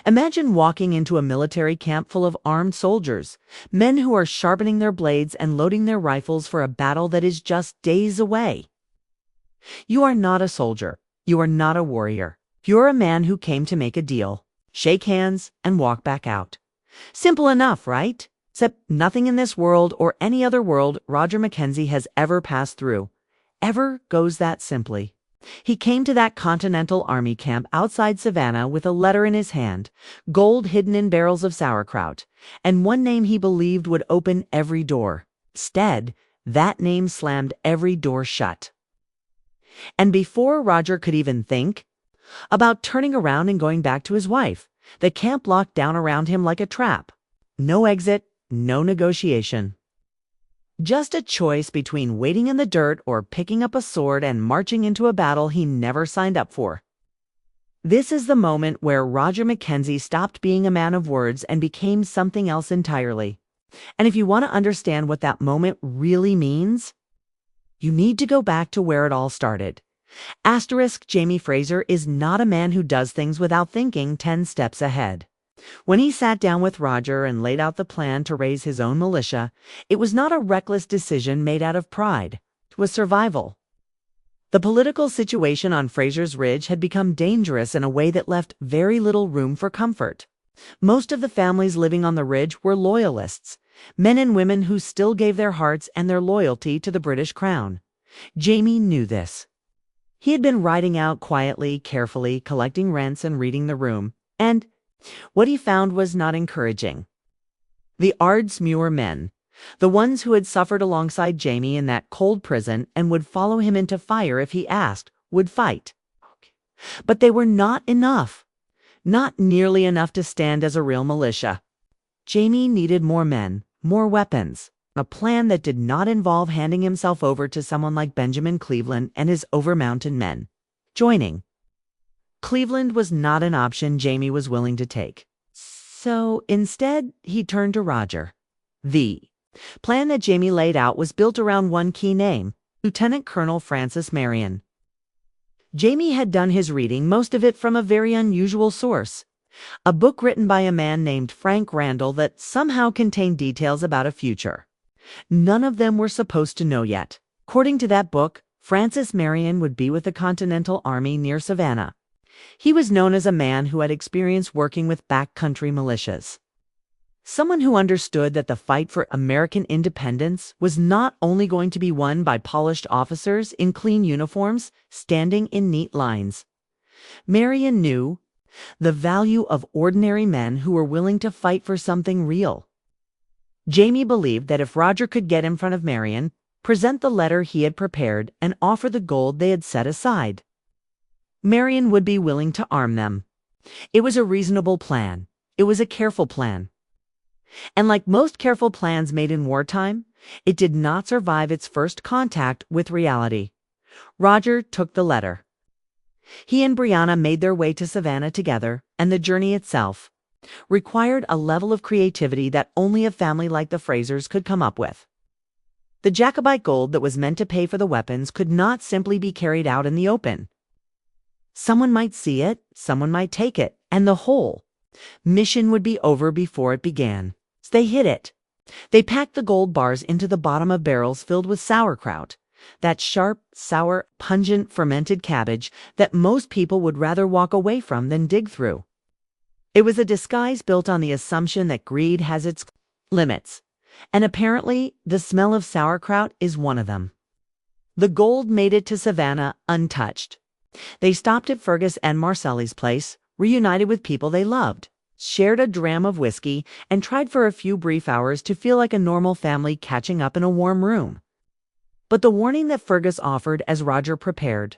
Imagine walking into a military camp full of armed soldiers, men who are sharpening their blades and loading their rifles for a battle that is just days away. You are not a soldier. You are not a warrior. You're a man who came to make a deal, shake hands, and walk back out. Simple enough, right? Except nothing in this world or any other world Roger Mackenzie has ever passed through ever goes that simply. He came to that Continental Army camp outside Savannah with a letter in his hand, gold hidden in barrels of sauerkraut, and one name he believed would open every door. Instead, that name slammed every door shut. And before Roger could even think about turning around and going back to his wife, the camp locked down around him like a trap. No exit, no negotiation. Just a choice between waiting in the dirt or picking up a sword and marching into a battle he never signed up for. This is the moment where Roger Mackenzie stopped being a man of words and became something else entirely. And if you want to understand what that moment really means, you need to go back to where it all started. Jamie Fraser is not a man who does things without thinking 10 steps ahead. When he sat down with Roger and laid out the plan to raise his own militia, it was not a reckless decision made out of pride. It was survival. The political situation on Fraser's Ridge had become dangerous in a way that left very little room for comfort. Most of the families living on the ridge were loyalists, men and women who still gave their hearts and their loyalty to the British Crown. Jamie knew this. He had been riding out quietly, carefully, collecting rents and reading the room, and what he found was not encouraging. The Ardsmuir men, the ones who had suffered alongside Jamie in that cold prison and would follow him into fire if he asked, would fight. But they were not enough. Not nearly enough to stand as a real militia. Jamie needed more men, more weapons, a plan that did not involve handing himself over to someone like Benjamin Cleveland and his Over-Mountain men. Joining Cleveland was not an option Jamie was willing to take. So instead, he turned to Roger. The plan that Jamie laid out was built around one key name, Lieutenant Colonel Francis Marion. Jamie had done his reading, most of it from a very unusual source, a book written by a man named Frank Randall that somehow contained details about a future. None of them were supposed to know yet. According to that book, Francis Marion would be with the Continental Army near Savannah. He was known as a man who had experience working with backcountry militias. Someone who understood that the fight for American independence was not only going to be won by polished officers in clean uniforms standing in neat lines. Marion knew the value of ordinary men who were willing to fight for something real. Jamie believed that if Roger could get in front of Marion, present the letter he had prepared, and offer the gold they had set aside, Marion would be willing to arm them. It was a reasonable plan. It was a careful plan. And like most careful plans made in wartime, it did not survive its first contact with reality. Roger took the letter. He and Brianna made their way to Savannah together, and the journey itself required a level of creativity that only a family like the Frasers could come up with. The Jacobite gold that was meant to pay for the weapons could not simply be carried out in the open. Someone might see it, someone might take it, and the whole mission would be over before it began. So they hid it. They packed the gold bars into the bottom of barrels filled with sauerkraut, that sharp, sour, pungent, fermented cabbage that most people would rather walk away from than dig through. It was a disguise built on the assumption that greed has its limits, and apparently the smell of sauerkraut is one of them. The gold made it to Savannah untouched. They stopped at Fergus and Marcelli's place, reunited with people they loved, shared a dram of whiskey, and tried for a few brief hours to feel like a normal family catching up in a warm room. But the warning that Fergus offered as Roger prepared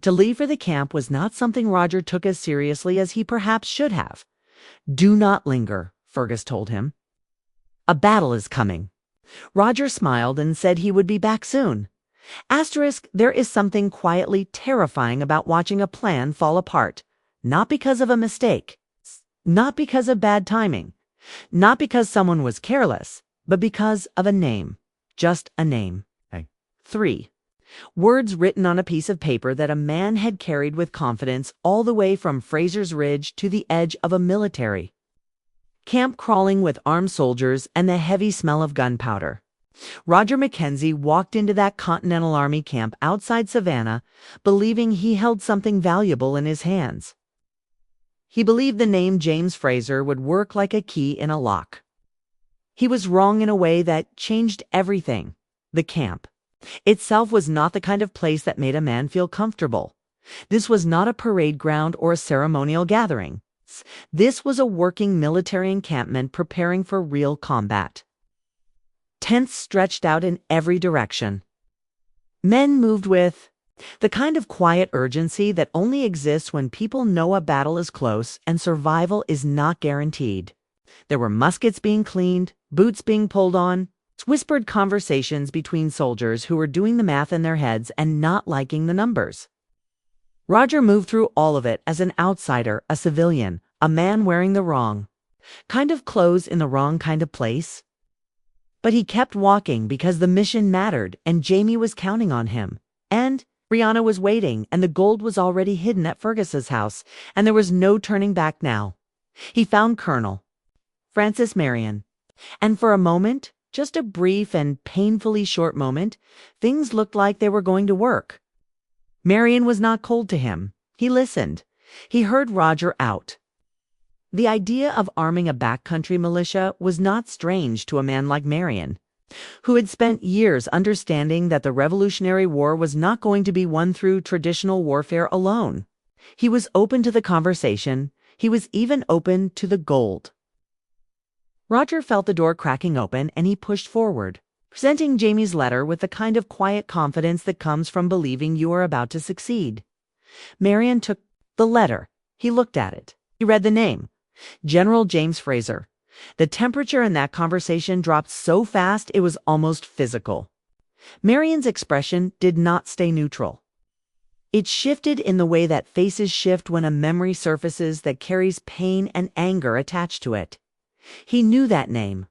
to leave for the camp was not something Roger took as seriously as he perhaps should have. "Do not linger," Fergus told him. "A battle is coming." Roger smiled and said he would be back soon. There is something quietly terrifying about watching a plan fall apart, not because of a mistake, not because of bad timing, not because someone was careless, but because of a name. Just a name. 3. Words written on a piece of paper that a man had carried with confidence all the way from Fraser's Ridge to the edge of a military camp, crawling with armed soldiers and the heavy smell of gunpowder. Roger Mackenzie walked into that Continental Army camp outside Savannah, believing he held something valuable in his hands. He believed the name James Fraser would work like a key in a lock. He was wrong in a way that changed everything. The camp itself was not the kind of place that made a man feel comfortable. This was not a parade ground or a ceremonial gathering. This was a working military encampment preparing for real combat. Tents stretched out in every direction. Men moved with the kind of quiet urgency that only exists when people know a battle is close and survival is not guaranteed. There were muskets being cleaned, boots being pulled on, whispered conversations between soldiers who were doing the math in their heads and not liking the numbers. Roger moved through all of it as an outsider, a civilian, a man wearing the wrong kind of clothes in the wrong kind of place. But he kept walking because the mission mattered and Jamie was counting on him. And Brianna was waiting and the gold was already hidden at Fergus's house and there was no turning back now. He found Colonel Francis Marion. And for a moment, just a brief and painfully short moment, things looked like they were going to work. Marion was not cold to him. He listened. He heard Roger out. The idea of arming a backcountry militia was not strange to a man like Marion, who had spent years understanding that the Revolutionary War was not going to be won through traditional warfare alone. He was open to the conversation. He was even open to the gold. Roger felt the door cracking open and he pushed forward, presenting Jamie's letter with the kind of quiet confidence that comes from believing you are about to succeed. Marion took the letter. He looked at it. He read the name, General James Fraser. The temperature in that conversation dropped so fast it was almost physical. Marion's expression did not stay neutral. It shifted in the way that faces shift when a memory surfaces that carries pain and anger attached to it. He knew that name.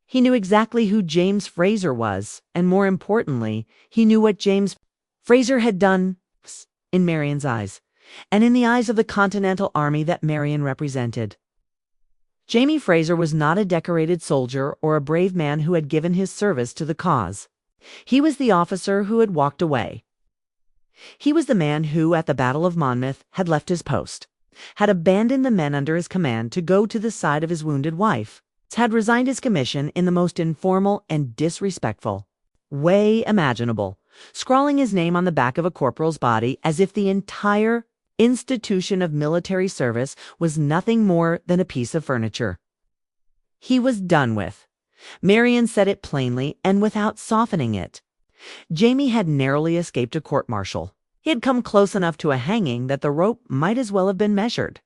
He knew exactly who James Fraser was, and more importantly, he knew what James Fraser had done in Marion's eyes, and in the eyes of the Continental Army that Marion represented. Jamie Fraser was not a decorated soldier or a brave man who had given his service to the cause. He was the officer who had walked away. He was the man who, at the Battle of Monmouth, had left his post, had abandoned the men under his command to go to the side of his wounded wife, had resigned his commission in the most informal and disrespectful way imaginable, scrawling his name on the back of a corporal's body as if the entire institution of military service was nothing more than a piece of furniture. He was done with. Marion said it plainly and without softening it. Jamie had narrowly escaped a court-martial. He had come close enough to a hanging that the rope might as well have been measured.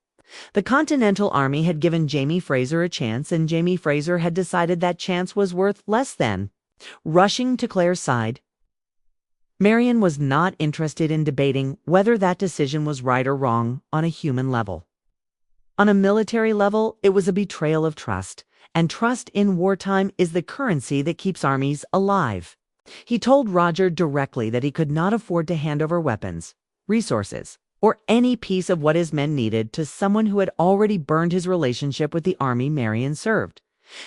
The Continental Army had given Jamie Fraser a chance, and Jamie Fraser had decided that chance was worth less than rushing to Claire's side. Marion was not interested in debating whether that decision was right or wrong on a human level. On a military level, it was a betrayal of trust, and trust in wartime is the currency that keeps armies alive. He told Roger directly that he could not afford to hand over weapons, resources, or any piece of what his men needed to someone who had already burned his relationship with the army Marion served.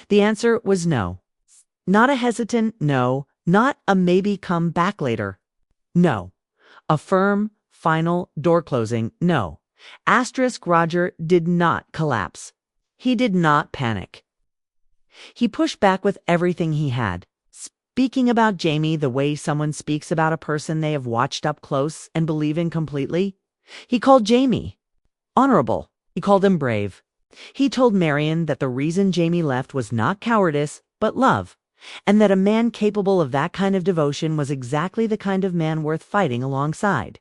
The answer was no. Not a hesitant no, not a maybe come back later. No. A firm, final, door-closing no. Roger did not collapse. He did not panic. He pushed back with everything he had, speaking about Jamie the way someone speaks about a person they have watched up close and believe in completely. He called Jamie honorable. He called him brave. He told Marion that the reason Jamie left was not cowardice, but love, and that a man capable of that kind of devotion was exactly the kind of man worth fighting alongside.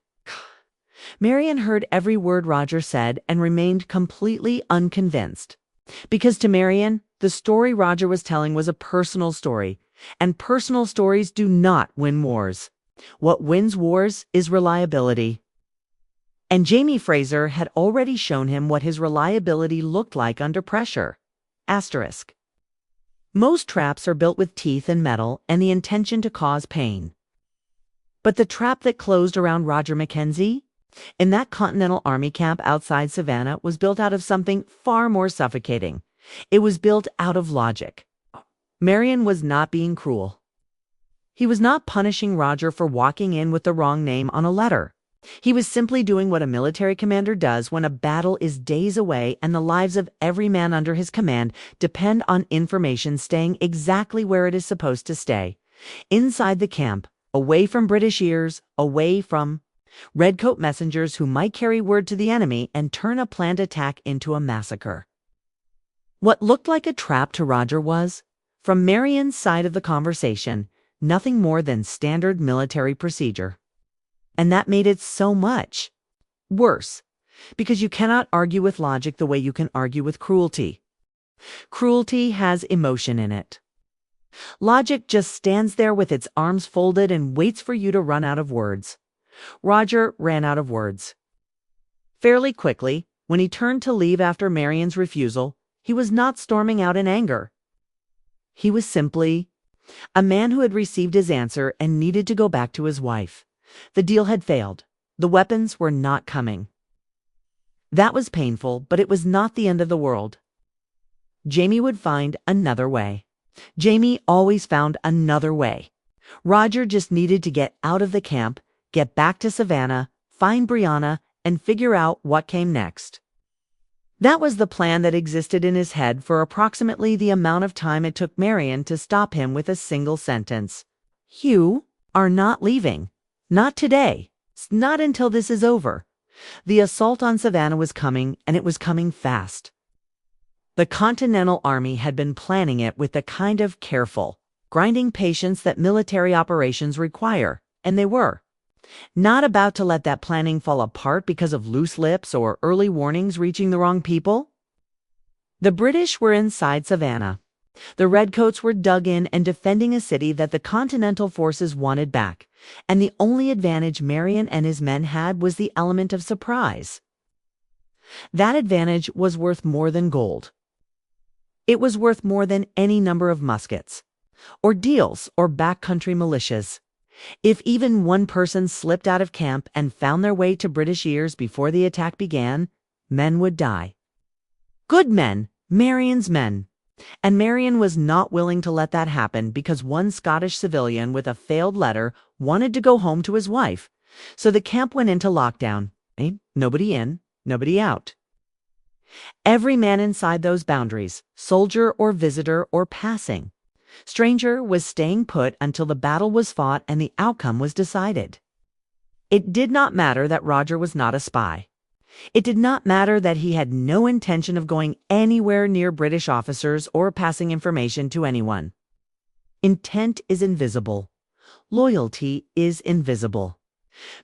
Marion heard every word Roger said and remained completely unconvinced. Because to Marion, the story Roger was telling was a personal story, and personal stories do not win wars. What wins wars is reliability. And Jamie Fraser had already shown him what his reliability looked like under pressure. Asterisk. Most traps are built with teeth and metal and the intention to cause pain. But the trap that closed around Roger Mackenzie in that Continental Army camp outside Savannah was built out of something far more suffocating. It was built out of logic. Marion was not being cruel. He was not punishing Roger for walking in with the wrong name on a letter. He was simply doing what a military commander does when a battle is days away and the lives of every man under his command depend on information staying exactly where it is supposed to stay. Inside the camp, away from British ears, away from redcoat messengers who might carry word to the enemy and turn a planned attack into a massacre. What looked like a trap to Roger was, from Marion's side of the conversation, nothing more than standard military procedure. And that made it so much worse, because you cannot argue with logic the way you can argue with cruelty. Cruelty has emotion in it. Logic just stands there with its arms folded and waits for you to run out of words. Roger ran out of words. Fairly quickly, when he turned to leave after Marion's refusal, he was not storming out in anger. He was simply a man who had received his answer and needed to go back to his wife. The deal had failed. The weapons were not coming. That was painful, but it was not the end of the world. Jamie would find another way. Jamie always found another way. Roger just needed to get out of the camp, get back to Savannah, find Brianna, and figure out what came next. That was the plan that existed in his head for approximately the amount of time it took Marion to stop him with a single sentence. "You are not leaving. Not today. Not until this is over." The assault on Savannah was coming, and it was coming fast. The Continental Army had been planning it with the kind of careful, grinding patience that military operations require, and they were. Not about to let that planning fall apart because of loose lips or early warnings reaching the wrong people. The British were inside Savannah. The Redcoats were dug in and defending a city that the Continental forces wanted back, and the only advantage Marion and his men had was the element of surprise. That advantage was worth more than gold. It was worth more than any number of muskets, ordeals, or backcountry militias. If even one person slipped out of camp and found their way to British ears before the attack began, men would die. Good men, Marion's men. And Marion was not willing to let that happen because one Scottish civilian with a failed letter wanted to go home to his wife. So the camp went into lockdown. Nobody in, nobody out. Every man inside those boundaries, soldier or visitor or passing, stranger, was staying put until the battle was fought and the outcome was decided. It did not matter that Roger was not a spy. It did not matter that he had no intention of going anywhere near British officers or passing information to anyone. Intent is invisible. Loyalty is invisible.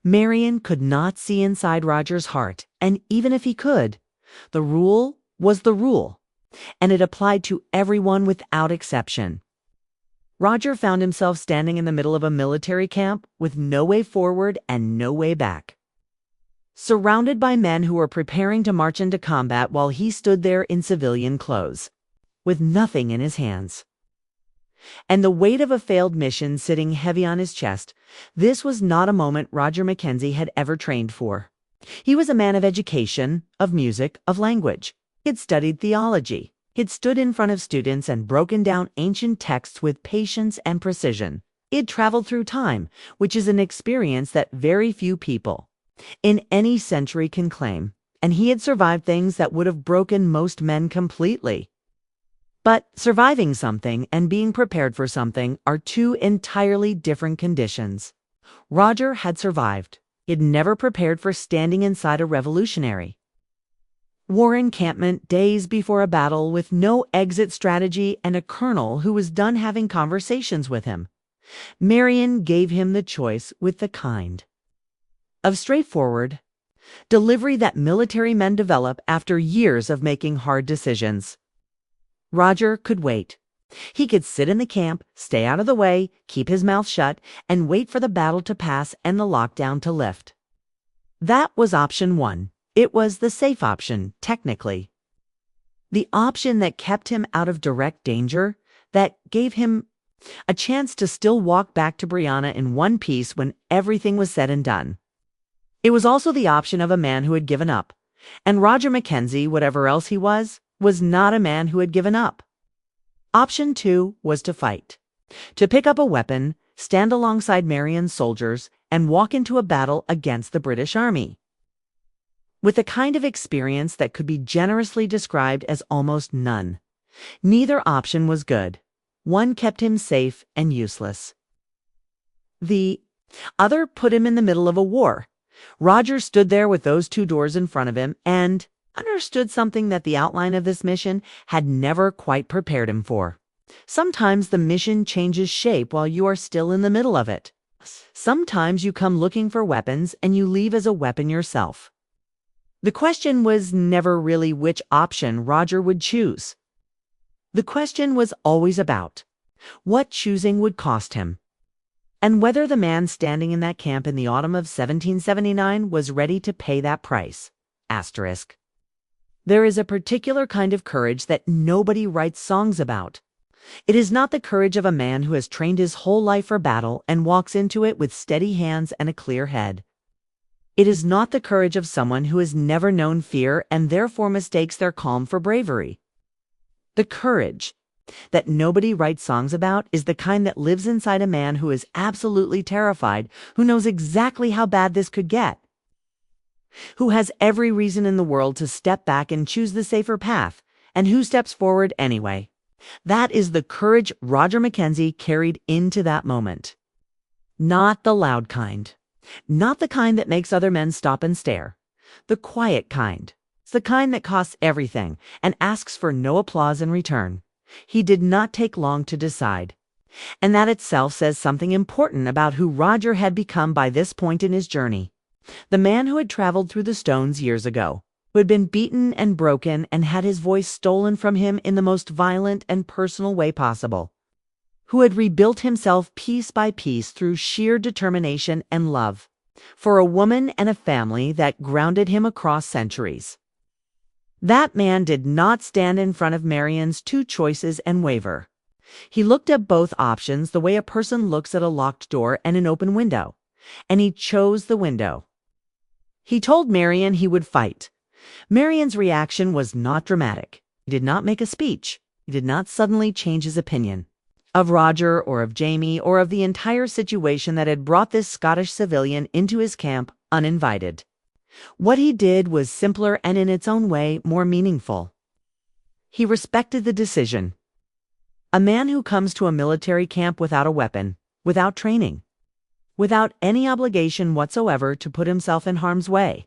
Marion could not see inside Roger's heart, and even if he could, the rule was the rule, and it applied to everyone without exception. Roger found himself standing in the middle of a military camp with no way forward and no way back. Surrounded by men who were preparing to march into combat while he stood there in civilian clothes, with nothing in his hands. And the weight of a failed mission sitting heavy on his chest, this was not a moment Roger Mackenzie had ever trained for. He was a man of education, of music, of language. He had studied theology. He had stood in front of students and broken down ancient texts with patience and precision. He had traveled through time, which is an experience that very few people in any century can claim, and he had survived things that would have broken most men completely. But surviving something and being prepared for something are two entirely different conditions. Roger had survived. He had never prepared for standing inside a revolutionary war encampment days before a battle with no exit strategy and a colonel who was done having conversations with him. Marion gave him the choice with the kind of straightforward delivery that military men develop after years of making hard decisions. Roger could wait. He could sit in the camp, stay out of the way, keep his mouth shut, and wait for the battle to pass and the lockdown to lift. That was option one. It was the safe option, technically. The option that kept him out of direct danger, that gave him A chance to still walk back to Brianna in one piece when everything was said and done. It was also the option of a man who had given up. And Roger Mackenzie, whatever else he was not a man who had given up. Option 2 was to fight. To pick up a weapon, stand alongside Marion's soldiers, and walk into a battle against the British Army. With a kind of experience that could be generously described as almost none. Neither option was good. One kept him safe and useless. The other put him in the middle of a war. Roger stood there with those two doors in front of him and understood something that the outline of this mission had never quite prepared him for. Sometimes the mission changes shape while you are still in the middle of it. Sometimes you come looking for weapons and you leave as a weapon yourself. The question was never really which option Roger would choose. The question was always about what choosing would cost him, and whether the man standing in that camp in the autumn of 1779 was ready to pay that price. Asterisk. There is a particular kind of courage that nobody writes songs about. It is not the courage of a man who has trained his whole life for battle and walks into it with steady hands and a clear head. It is not the courage of someone who has never known fear and therefore mistakes their calm for bravery. The courage that nobody writes songs about is the kind that lives inside a man who is absolutely terrified, who knows exactly how bad this could get, who has every reason in the world to step back and choose the safer path, and who steps forward anyway. That is the courage Roger Mackenzie carried into that moment. Not the loud kind. Not the kind that makes other men stop and stare. The quiet kind. It's the kind that costs everything and asks for no applause in return. He did not take long to decide. And that itself says something important about who Roger had become by this point in his journey. The man who had traveled through the stones years ago, who had been beaten and broken and had his voice stolen from him in the most violent and personal way possible, who had rebuilt himself piece by piece through sheer determination and love, for a woman and a family that grounded him across centuries. That man did not stand in front of Marion's two choices and waver. He looked at both options the way a person looks at a locked door and an open window, and he chose the window. He told Marion he would fight. Marion's reaction was not dramatic. He did not make a speech. He did not suddenly change his opinion of Roger or of Jamie or of the entire situation that had brought this Scottish civilian into his camp uninvited. What he did was simpler and in its own way more meaningful. He respected the decision. A man who comes to a military camp without a weapon, without training, without any obligation whatsoever to put himself in harm's way,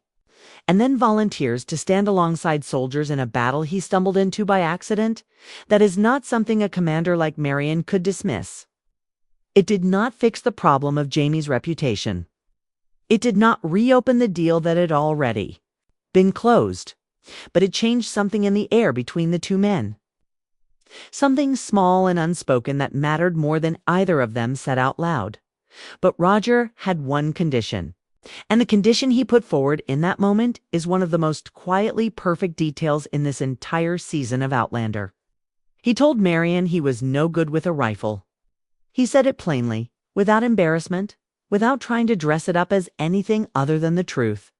and then volunteers to stand alongside soldiers in a battle he stumbled into by accident, that is not something a commander like Marion could dismiss. It did not fix the problem of Jamie's reputation. It did not reopen the deal that had already been closed, but it changed something in the air between the two men. Something small and unspoken that mattered more than either of them said out loud. But Roger had one condition, and the condition he put forward in that moment is one of the most quietly perfect details in this entire season of Outlander. He told Marion he was no good with a rifle. He said it plainly, without embarrassment, without trying to dress it up as anything other than the truth.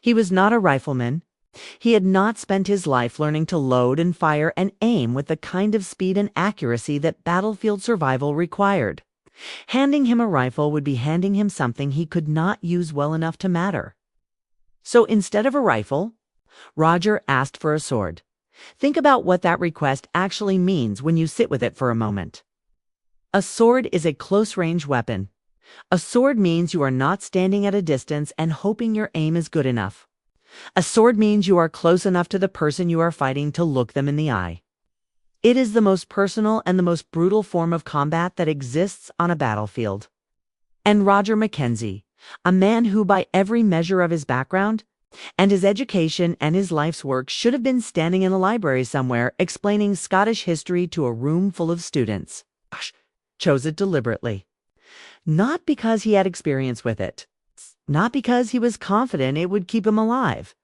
He was not a rifleman. He had not spent his life learning to load and fire and aim with the kind of speed and accuracy that battlefield survival required. Handing him a rifle would be handing him something he could not use well enough to matter. So instead of a rifle, Roger asked for a sword. Think about what that request actually means when you sit with it for a moment. A sword is a close-range weapon. A sword means you are not standing at a distance and hoping your aim is good enough. A sword means you are close enough to the person you are fighting to look them in the eye. It is the most personal and the most brutal form of combat that exists on a battlefield. And Roger Mackenzie, a man who by every measure of his background and his education and his life's work should have been standing in a library somewhere explaining Scottish history to a room full of students, chose it deliberately. Not because he had experience with it, not because he was confident it would keep him alive,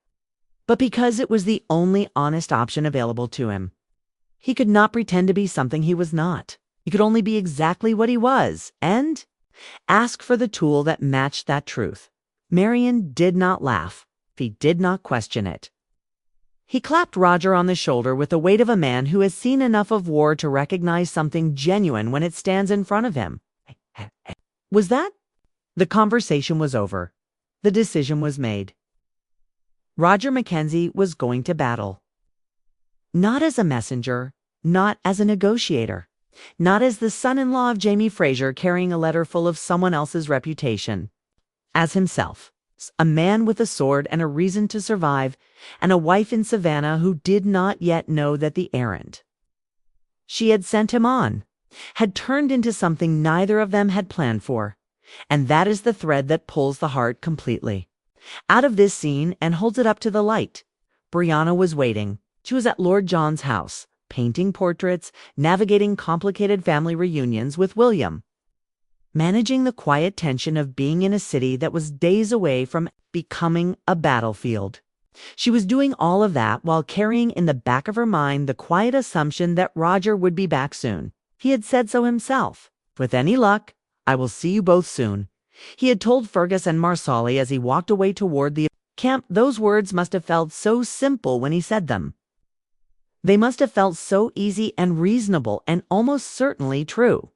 but because it was the only honest option available to him. He could not pretend to be something he was not. He could only be exactly what he was, and ask for the tool that matched that truth. Marion did not laugh. He did not question it. He clapped Roger on the shoulder with the weight of a man who has seen enough of war to recognize something genuine when it stands in front of him. Was that? The conversation was over. The decision was made. Roger Mackenzie was going to battle. Not as a messenger, not as a negotiator, not as the son-in-law of Jamie Fraser carrying a letter full of someone else's reputation. As himself, a man with a sword and a reason to survive, and a wife in Savannah who did not yet know that the errand she had sent him on had turned into something neither of them had planned for. And that is the thread that pulls the heart completely out of this scene and holds it up to the light. Brianna was waiting. She was at Lord John's house, painting portraits, navigating complicated family reunions with William, managing the quiet tension of being in a city that was days away from becoming a battlefield. She was doing all of that while carrying in the back of her mind the quiet assumption that Roger would be back soon. He had said so himself. With any luck, I will see you both soon. He had told Fergus and Marsali as he walked away toward the camp. Those words must have felt so simple when he said them. They must have felt so easy and reasonable and almost certainly true.